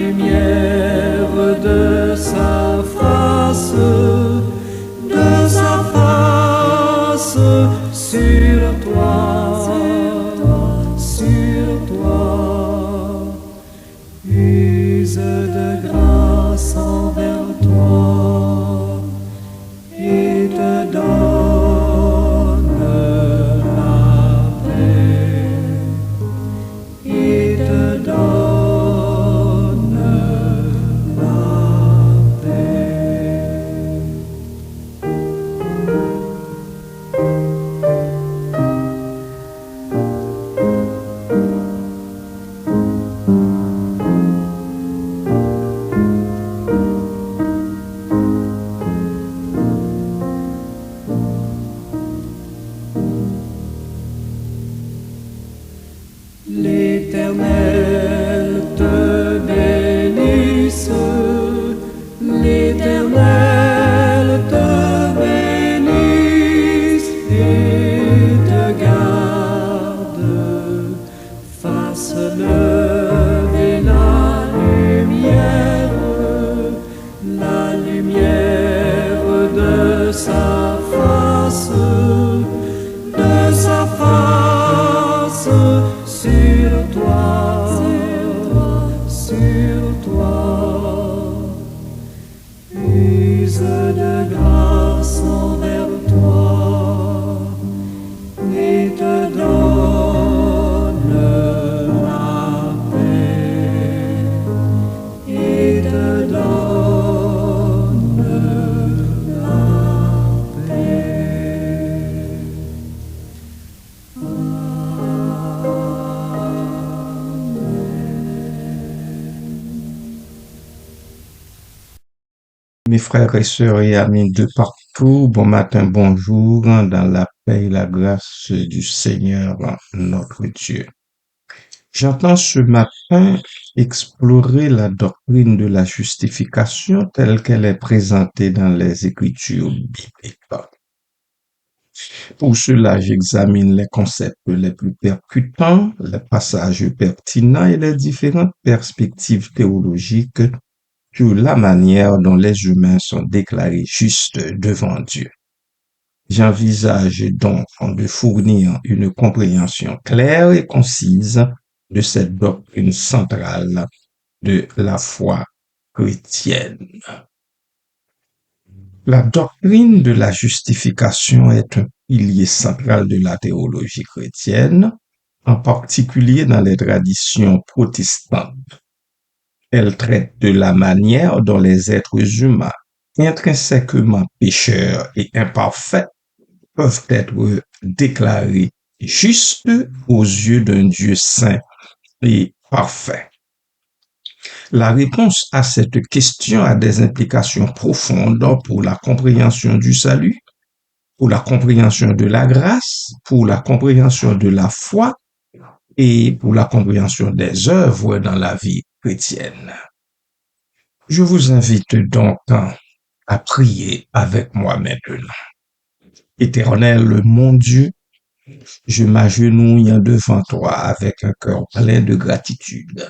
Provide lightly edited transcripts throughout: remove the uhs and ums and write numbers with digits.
lumière de sa face sur toi, use de grâce envers toi et te donne la paix, et te donne la paix. L'Éternel te bénisse, l'Éternel te bénisse et te garde, fasse lever la lumière de sa face sur toi, use de grâce envers toi et te donne la paix, et te donne la paix. Mes frères et sœurs et amis de partout, bon matin, bonjour, dans la paix et la grâce du Seigneur notre Dieu. J'entends ce matin explorer la doctrine de la justification telle qu'elle est présentée dans les Écritures bibliques. Pour cela, j'examine les concepts les plus percutants, les passages pertinents et les différentes perspectives théologiques sur la manière dont les humains sont déclarés justes devant Dieu. J'envisage donc de fournir une compréhension claire et concise de cette doctrine centrale de la foi chrétienne. La doctrine de la justification est un pilier central de la théologie chrétienne, en particulier dans les traditions protestantes. Elle traite de la manière dont les êtres humains, intrinsèquement pécheurs et imparfaits, peuvent être déclarés justes aux yeux d'un Dieu saint et parfait. La réponse à cette question a des implications profondes pour la compréhension du salut, pour la compréhension de la grâce, pour la compréhension de la foi et pour la compréhension des œuvres dans la vie chrétienne. Je vous invite donc à prier avec moi maintenant. Éternel, mon Dieu, je m'agenouille devant toi avec un cœur plein de gratitude.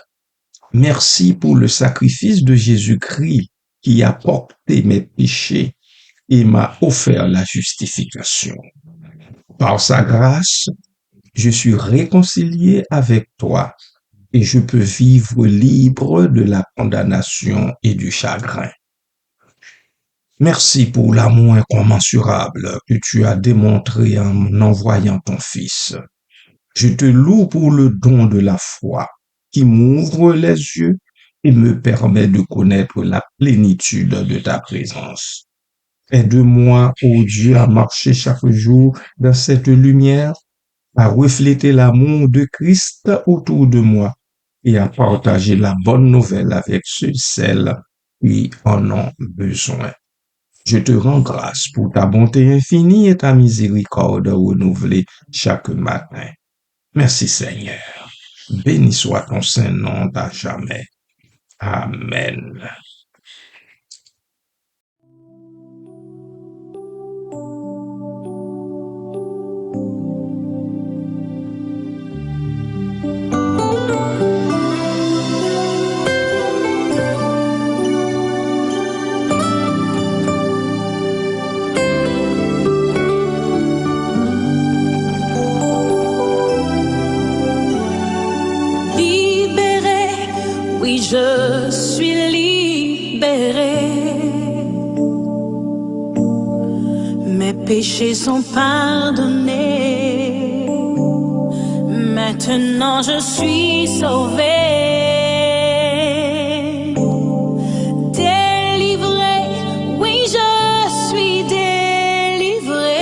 Merci pour le sacrifice de Jésus-Christ qui a porté mes péchés et m'a offert la justification. Par sa grâce, je suis réconcilié avec toi et je peux vivre libre de la condamnation et du chagrin. Merci pour l'amour incommensurable que tu as démontré en envoyant ton Fils. Je te loue pour le don de la foi qui m'ouvre les yeux et me permet de connaître la plénitude de ta présence. Aide-moi, ô Dieu, à marcher chaque jour dans cette lumière, à refléter l'amour de Christ autour de moi et à partager la bonne nouvelle avec ceux et celles qui en ont besoin. Je te rends grâce pour ta bonté infinie et ta miséricorde renouvelée chaque matin. Merci Seigneur. Béni soit ton saint nom à jamais. Amen. oui, je suis libéré. Mes péchés sont pardonnés. Maintenant je suis sauvé. Délivré, oui, je suis délivré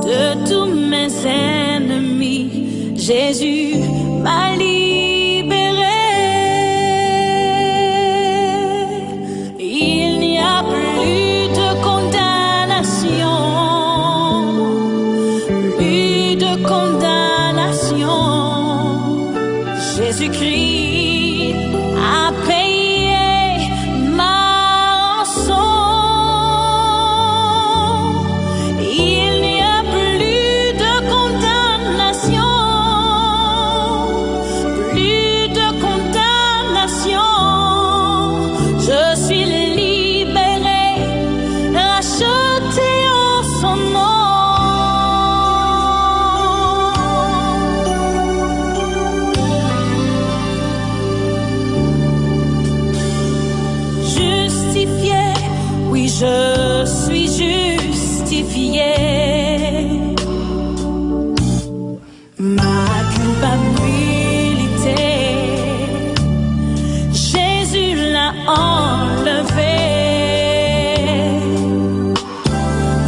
de tous mes ennemis. Jésus m'a libéré. Il n'y a plus de condamnation, plus de condamnation. Jésus-Christ a payé ma rançon. Il n'y a plus de condamnation, plus de condamnation. Je suis libéré, racheté en son nom. Justifié, oui, je suis justifié. Ma culpabilité, Jésus l'a enlevé.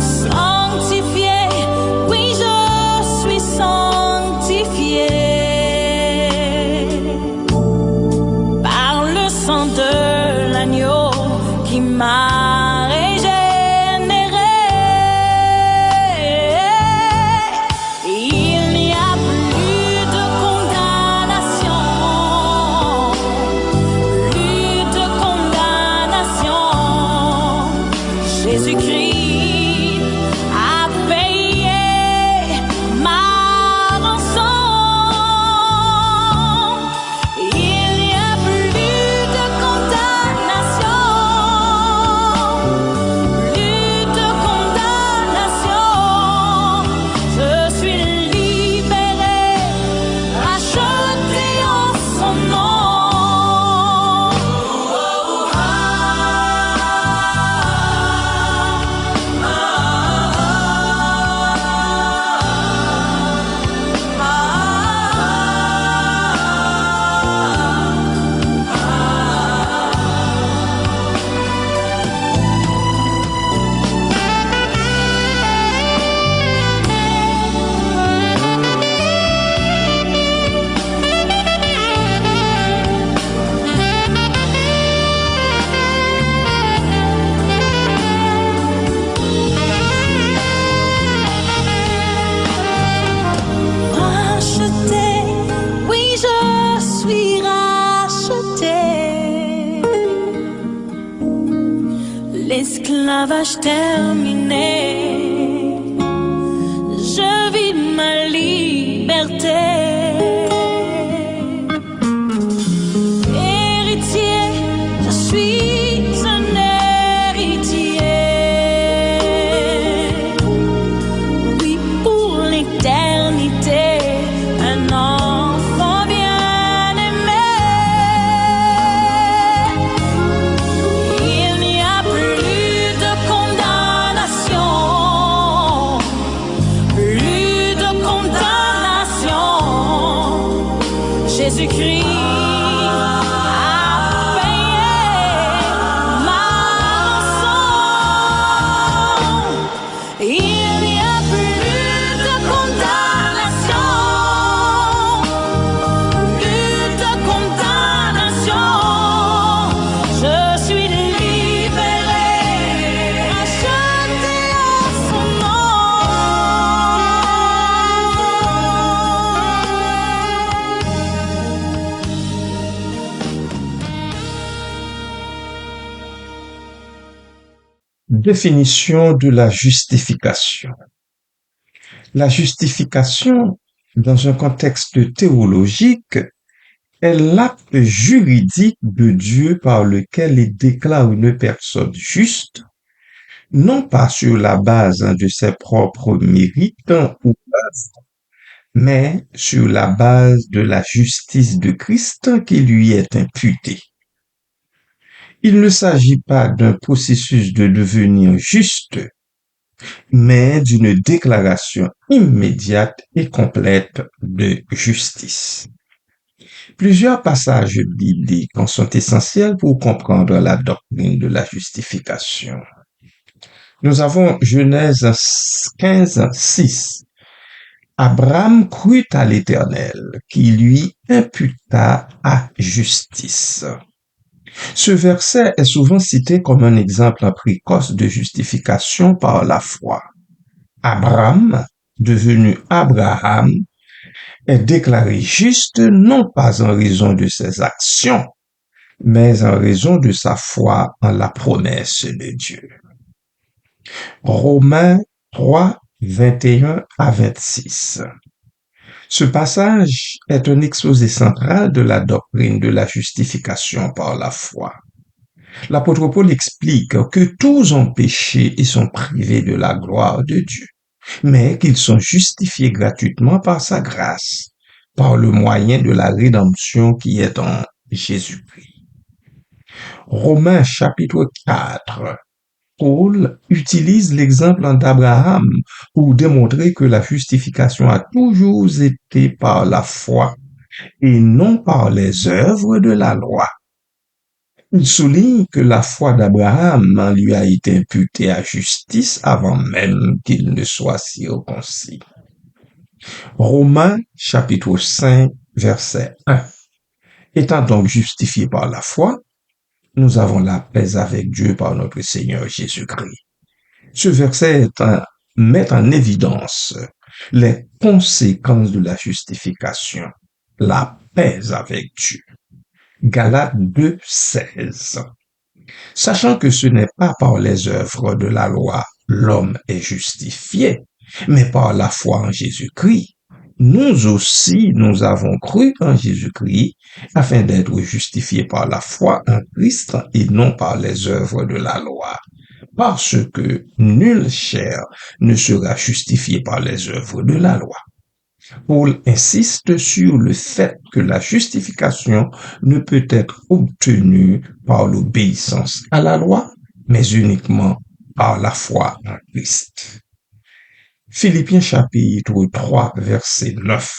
Sanctifié, oui, je suis sanctifié par le sang de l'agneau qui m'a régénéré. Il n'y a plus de condamnation, plus de condamnation. Jésus-Christ a payé ma rançon. Il n'y a plus de condamnation, plus de condamnation. Je suis libéré, racheté en son nom. Racheté, oui, je suis racheté. L'esclavage terminé, je vis ma liberté. Héritier, je suis un héritier. Oui, pour l'éternité, un enfant bien-aimé. Il n'y a plus de condamnation, plus de condamnation. Jésus-Christ a payé ma rançon. Il n'y a plus de condamnation, plus de condamnation. Je suis libéré, racheté en son nom. Définition de la justification. La justification, dans un contexte théologique, est l'acte juridique de Dieu par lequel il déclare une personne juste, non pas sur la base de ses propres mérites ou œuvres, mais sur la base de la justice de Christ qui lui est imputée. Il ne s'agit pas d'un processus de devenir juste, mais d'une déclaration immédiate et complète de justice. Plusieurs passages bibliques en sont essentiels pour comprendre la doctrine de la justification. Nous avons Genèse 15, 6. Abraham crut à l'Éternel, qui lui imputa à justice. Ce verset est souvent cité comme un exemple précoce de justification par la foi. Abraham, devenu Abraham, est déclaré juste non pas en raison de ses actions, mais en raison de sa foi en la promesse de Dieu. Romains 3, 21 à 26. Ce passage est un exposé central de la doctrine de la justification par la foi. L'apôtre Paul explique que tous ont péché et sont privés de la gloire de Dieu, mais qu'ils sont justifiés gratuitement par sa grâce, par le moyen de la rédemption qui est en Jésus-Christ. Romains chapitre 4. Paul utilise l'exemple d'Abraham pour démontrer que la justification a toujours été par la foi et non par les œuvres de la loi. Il souligne que la foi d'Abraham lui a été imputée à justice avant même qu'il ne soit circoncis. Romains chapitre 5 verset 1. Étant donc justifiés par la foi, nous avons la paix avec Dieu par notre Seigneur Jésus-Christ. Ce verset met en évidence les conséquences de la justification, la paix avec Dieu. Galates 2, 16. Sachant que ce n'est pas par les œuvres de la loi l'homme est justifié, mais par la foi en Jésus-Christ. Nous aussi, nous avons cru en Jésus-Christ afin d'être justifiés par la foi en Christ et non par les œuvres de la loi. Parce que nulle chair ne sera justifiée par les œuvres de la loi. Paul insiste sur le fait que la justification ne peut être obtenue par l'obéissance à la loi, mais uniquement par la foi en Christ. Philippiens chapitre 3, verset 9.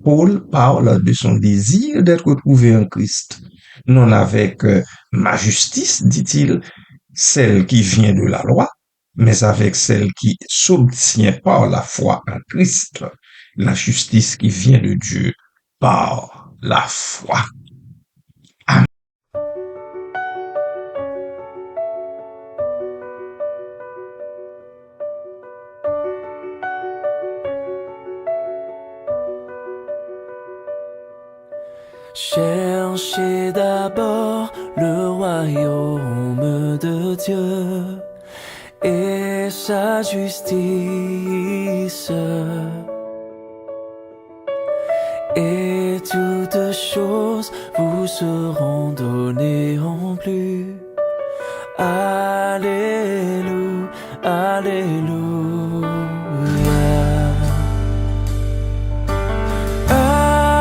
Paul parle de son désir d'être trouvé en Christ, non avec ma justice, dit-il, celle qui vient de la loi, mais avec celle qui s'obtient par la foi en Christ, la justice qui vient de Dieu par la foi. Amen. Cherchez d'abord le royaume de Dieu et sa justice, et toutes choses vous seront données en plus. Alléluia, alléluia. Alléluia.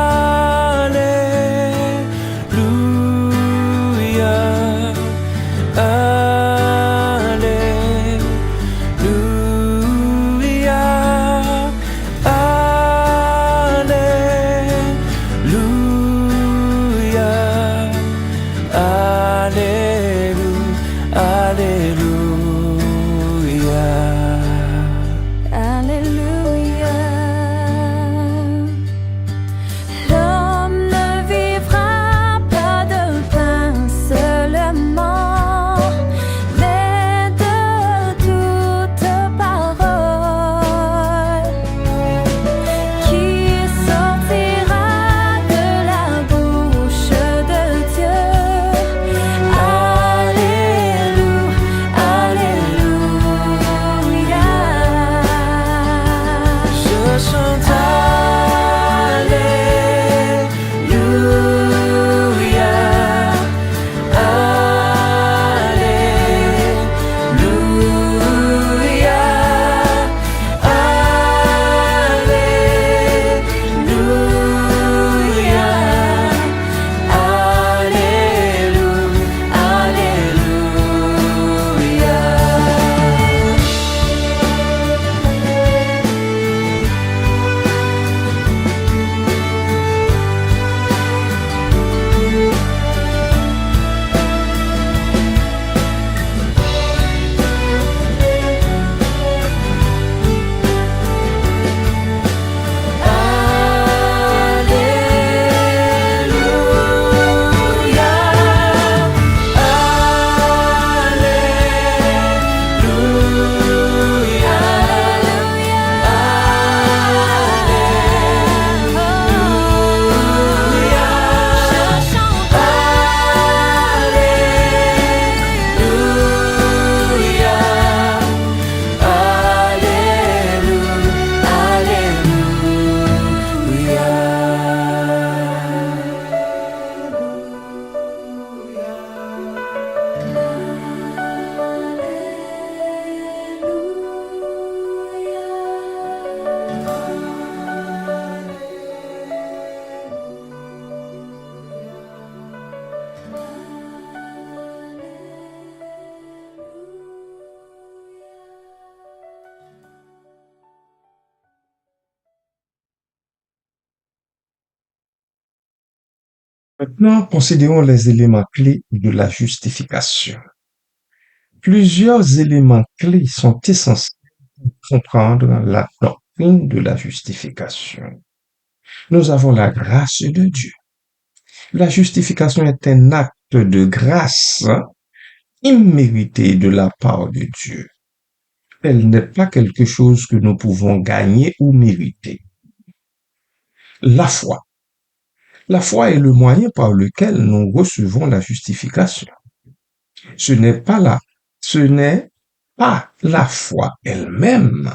Maintenant, considérons les éléments clés de la justification. Plusieurs éléments clés sont essentiels pour comprendre la doctrine de la justification. Nous avons la grâce de Dieu. La justification est un acte de grâce immérité de la part de Dieu. Elle n'est pas quelque chose que nous pouvons gagner ou mériter. La foi. La foi est le moyen par lequel nous recevons la justification. Ce n'est pas la foi elle-même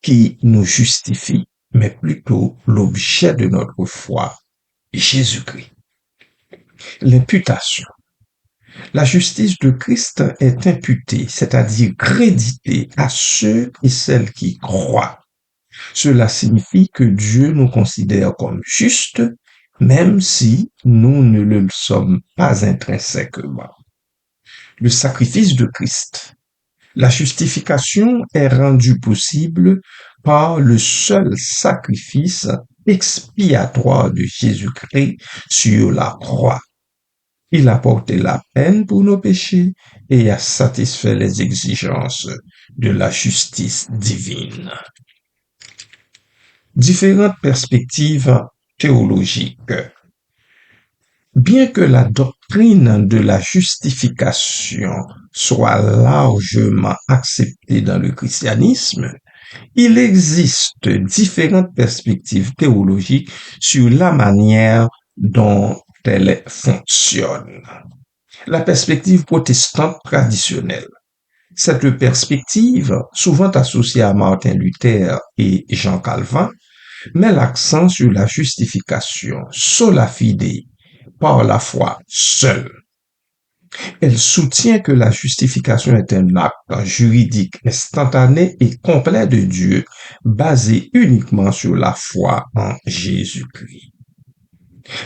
qui nous justifie, mais plutôt l'objet de notre foi, Jésus-Christ. L'imputation. La justice de Christ est imputée, c'est-à-dire créditée à ceux et celles qui croient. Cela signifie que Dieu nous considère comme justes, même si nous ne le sommes pas intrinsèquement. Le sacrifice de Christ. La justification est rendue possible par le seul sacrifice expiatoire de Jésus-Christ sur la croix. Il a porté la peine pour nos péchés et a satisfait les exigences de la justice divine. Différentes perspectives théologiques. Bien que la doctrine de la justification soit largement acceptée dans le christianisme, il existe différentes perspectives théologiques sur la manière dont elle fonctionne. La perspective protestante traditionnelle. Cette perspective, souvent associée à Martin Luther et Jean Calvin, met l'accent sur la justification sola fide, par la foi seule. Elle soutient que la justification est un acte juridique instantané et complet de Dieu, basé uniquement sur la foi en Jésus-Christ.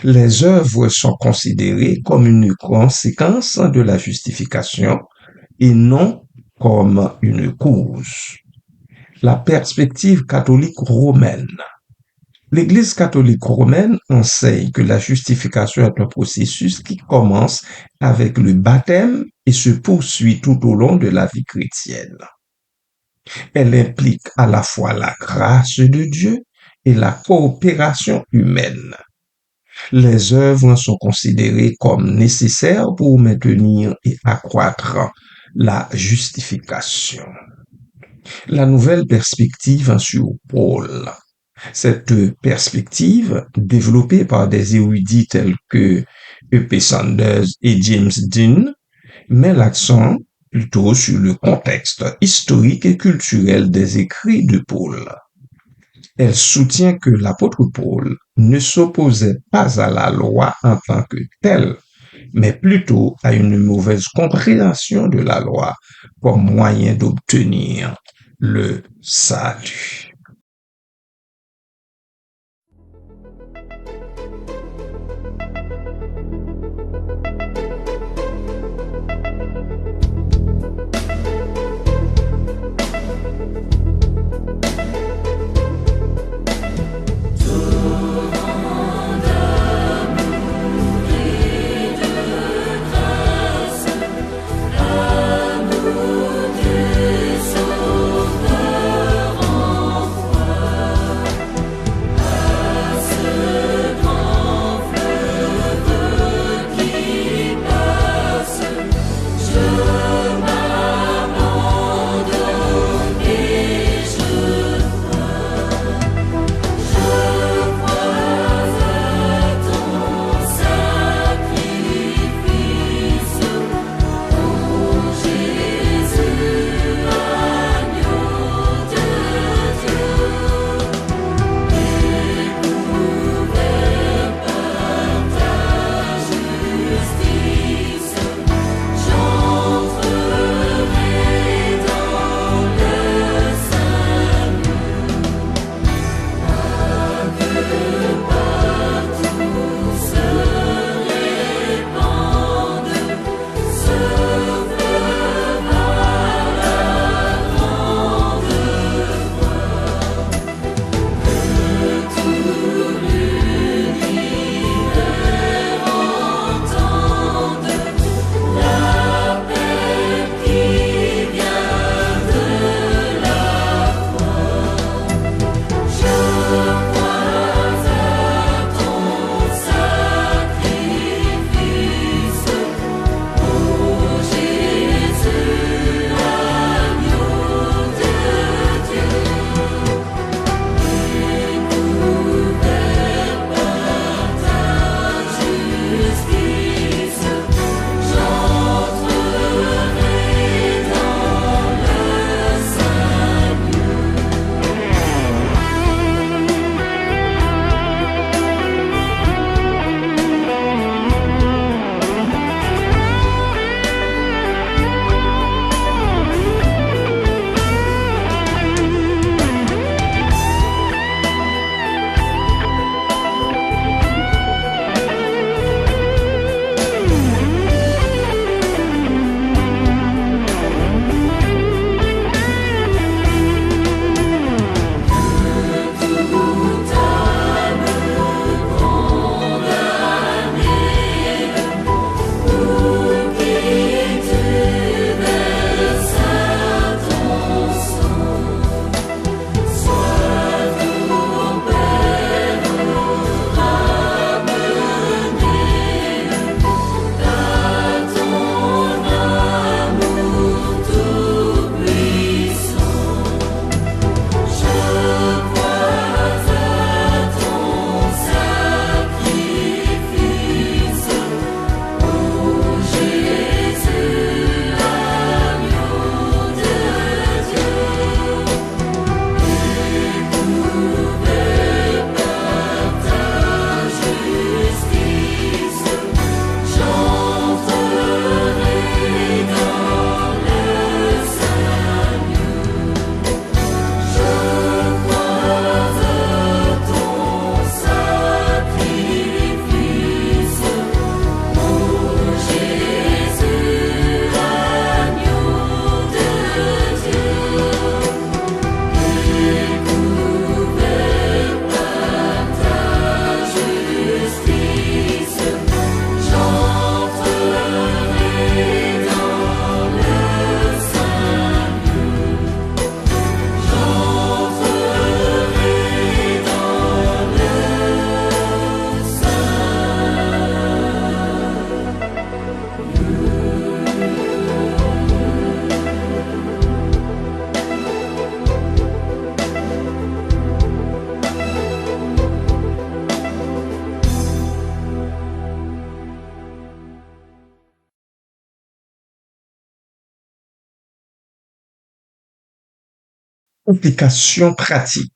Les œuvres sont considérées comme une conséquence de la justification et non comme une cause. La perspective catholique romaine. L'Église catholique romaine enseigne que la justification est un processus qui commence avec le baptême et se poursuit tout au long de la vie chrétienne. Elle implique à la fois la grâce de Dieu et la coopération humaine. Les œuvres sont considérées comme nécessaires pour maintenir et accroître la justification. La nouvelle perspective sur Paul. Cette perspective, développée par des érudits tels que E.P. Sanders et James Dean, met l'accent plutôt sur le contexte historique et culturel des écrits de Paul. Elle soutient que l'apôtre Paul ne s'opposait pas à la loi en tant que telle, mais plutôt à une mauvaise compréhension de la loi comme moyen d'obtenir le salut. Application pratique.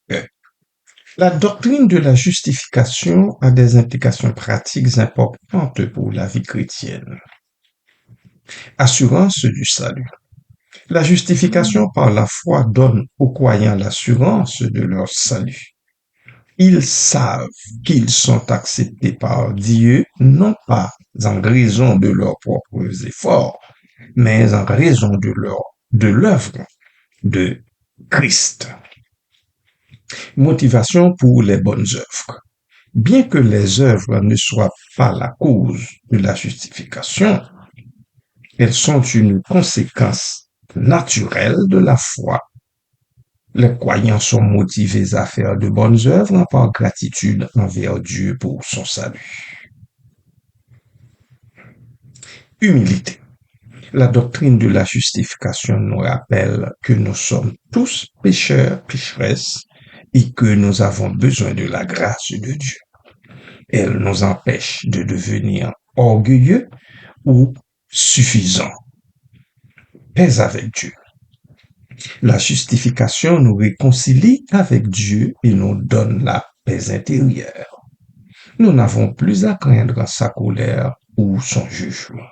La doctrine de la justification a des implications pratiques importantes pour la vie chrétienne. Assurance du salut. La justification par la foi donne aux croyants l'assurance de leur salut. Ils savent qu'ils sont acceptés par Dieu, non pas en raison de leurs propres efforts, mais en raison de l'œuvre de Christ. Motivation pour les bonnes œuvres. Bien que les œuvres ne soient pas la cause de la justification, elles sont une conséquence naturelle de la foi. Les croyants sont motivés à faire de bonnes œuvres par gratitude envers Dieu pour son salut. Humilité. La doctrine de la justification nous rappelle que nous sommes tous pécheurs, pécheresses, et que nous avons besoin de la grâce de Dieu. Elle nous empêche de devenir orgueilleux ou suffisants. Paix avec Dieu. La justification nous réconcilie avec Dieu et nous donne la paix intérieure. Nous n'avons plus à craindre sa colère ou son jugement.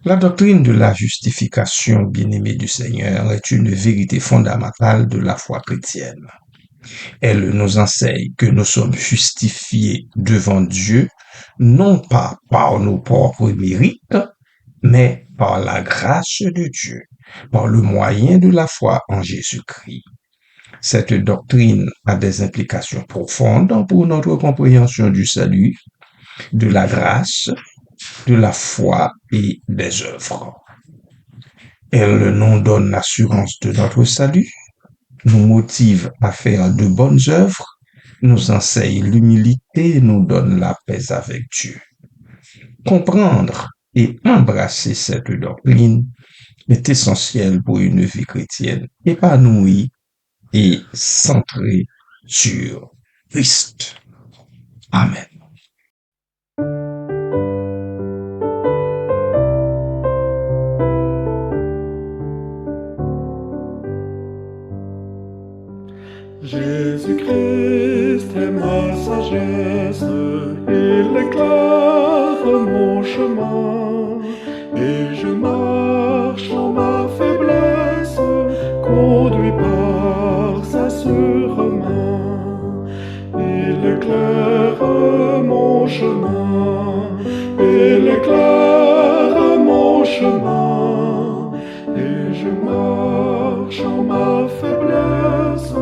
La doctrine de la justification, bien-aimée du Seigneur, est une vérité fondamentale de la foi chrétienne. Elle nous enseigne que nous sommes justifiés devant Dieu, non pas par nos propres mérites, mais par la grâce de Dieu, par le moyen de la foi en Jésus-Christ. Cette doctrine a des implications profondes pour notre compréhension du salut, de la grâce, de la foi et des œuvres. Elle nous donne l'assurance de notre salut, nous motive à faire de bonnes œuvres, nous enseigne l'humilité et nous donne la paix avec Dieu. Comprendre et embrasser cette doctrine est essentiel pour une vie chrétienne épanouie et centrée sur Christ. Amen. Jésus-Christ est ma sagesse, il éclaire mon chemin, et je marche en ma faiblesse, conduit par sa sûre main. Il éclaire mon chemin, il éclaire mon chemin, et je marche en ma faiblesse,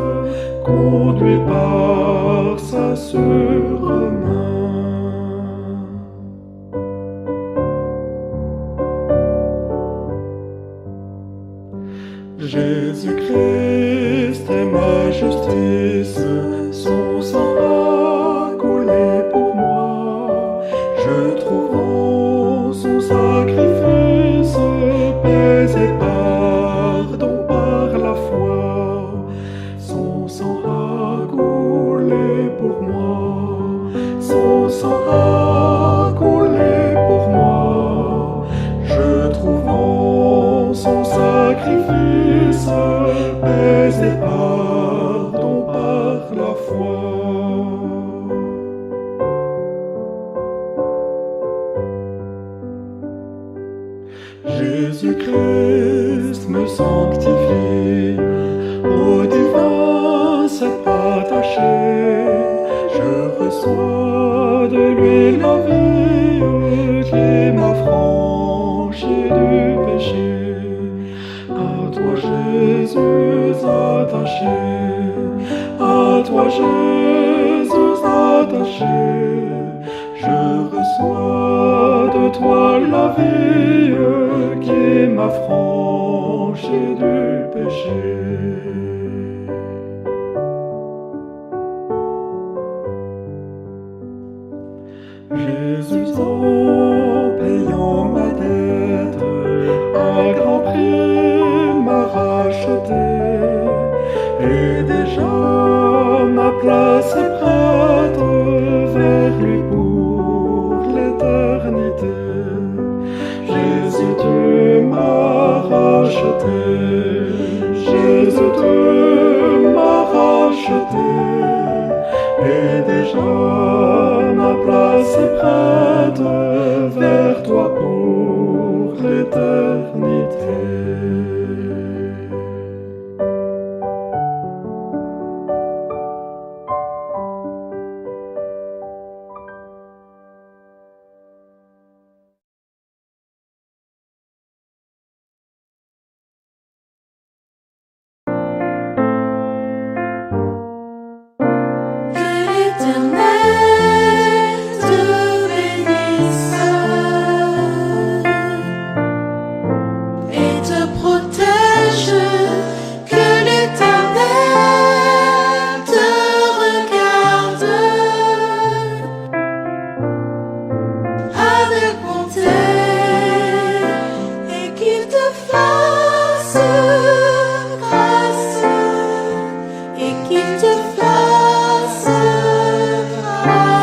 conduit par sa sûre main. Jésus-Christ est ma justice, son sang a coulé pour moi. Je trouve en son sacrifice paix et pardon par la foi. Son sang a coulé pour moi, son sang a coulé pour moi. Je trouve en son sacrifice paix et pardon par la foi. Jésus-Christ me sanctifie, au divin s'est attaché. Je reçois de lui la vie qui m'affranchit du péché. À toi Jésus attaché, à toi Jésus attaché, je reçois de toi la vie qui m'affranchit du péché. Jésus en payant ma dette, un grand prix m'a racheté, et déjà ma place est prête vers lui pour l'éternité. Jésus, tu m'as racheté, Jésus, tu déjà ma place est prête vers toi pour l'éternité. Que l'Éternel te bénisse et te protège. Que l'Éternel te regarde avec bonté et qu'il te fasse grâce et qu'il te fasse grâce.